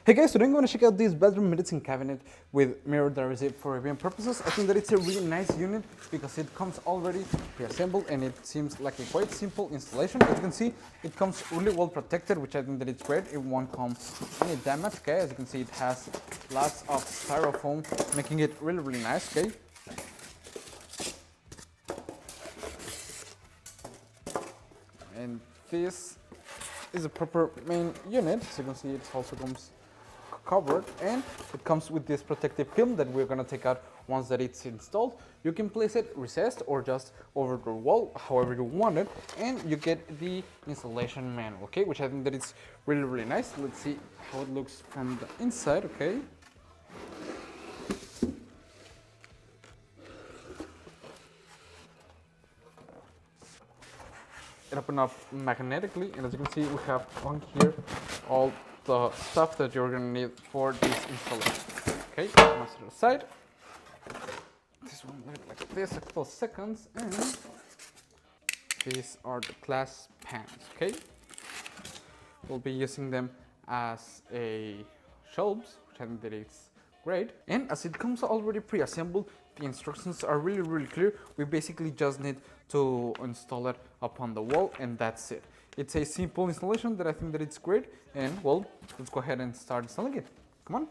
Hey guys, today I'm going to check out this bedroom medicine cabinet with mirror that I received for reviewing purposes. I think that it's a really nice unit because it comes already pre-assembled and it seems like a quite simple installation. As you can see, it comes really well protected, which I think that it's great. It won't come any damage, okay? As you can see, it has lots of styrofoam, making it really nice, okay? And this is a proper main unit. As you can see, it also comes covered, and it comes with this protective film that we're gonna take out once that it's installed. You can place it recessed or just over the wall, however you want it, and you get the installation manual, okay, which I think that it's really nice. Let's see how it looks from the inside, okay. It opens up magnetically, and as you can see, we have on here all the stuff that you're gonna need for this installation. Okay, I'm set it aside. This one will look like this a couple of seconds, and these are the glass pans. Okay, we'll be using them as a shelves, which I think that it's great. And as it comes already pre-assembled, the instructions are really clear. We basically just need to install it upon the wall, and that's it. It's a simple installation that I think that it's great, and well, let's go ahead and start installing it. Come on.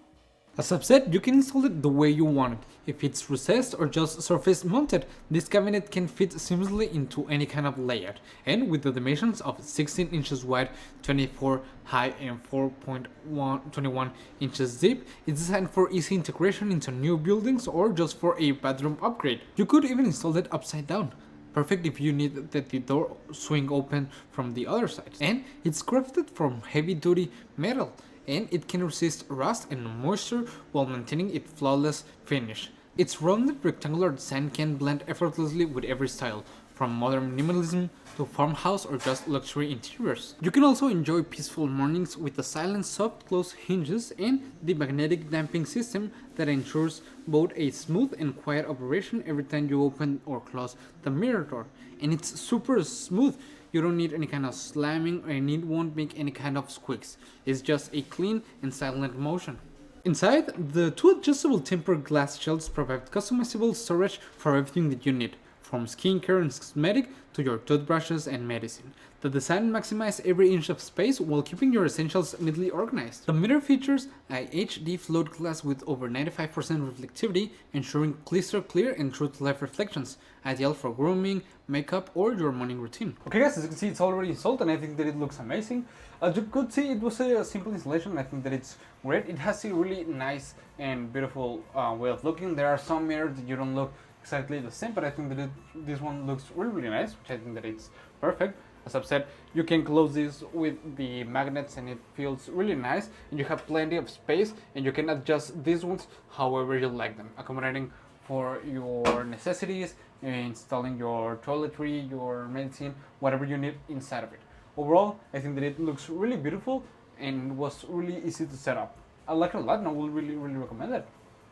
As I've said, you can install it the way you want it. If it's recessed or just surface mounted, this cabinet can fit seamlessly into any kind of layout. And with the dimensions of 16 inches wide, 24 high and 4.21 inches deep, it's designed for easy integration into new buildings or just for a bedroom upgrade. You could even install it upside down. Perfect if you need the door swing open from the other side. And it's crafted from heavy duty metal, and it can resist rust and moisture while maintaining its flawless finish. Its rounded rectangular design can blend effortlessly with every style, from modern minimalism to farmhouse or just luxury interiors. You can also enjoy peaceful mornings with the silent soft close hinges and the magnetic damping system that ensures both a smooth and quiet operation every time you open or close the mirror door. And it's super smooth. You don't need any kind of slamming, and it won't make any kind of squeaks. It's just a clean and silent motion. Inside, the two adjustable tempered glass shelves provide customizable storage for everything that you need, from skincare and cosmetic to your toothbrushes and medicine. The design maximizes every inch of space while keeping your essentials neatly organized. The mirror features a HD float glass with over 95% reflectivity, ensuring crystal clear and true-to-life reflections, ideal for grooming, makeup, or your morning routine. Okay guys, as you can see, it's already installed, and I think that it looks amazing. As you could see, it was a simple installation. I think that it's great. It has a really nice and beautiful way of looking. There are some mirrors that you don't look exactly the same, but I think that this one looks really nice, which I think that it's perfect. As I've said, you can close this with the magnets and it feels really nice, and you have plenty of space, and you can adjust these ones however you like them, accommodating for your necessities, installing your toiletry, your medicine, whatever you need inside of it. Overall, I think that it looks really beautiful and was really easy to set up. I like it a lot, and I will really recommend it.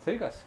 See you guys.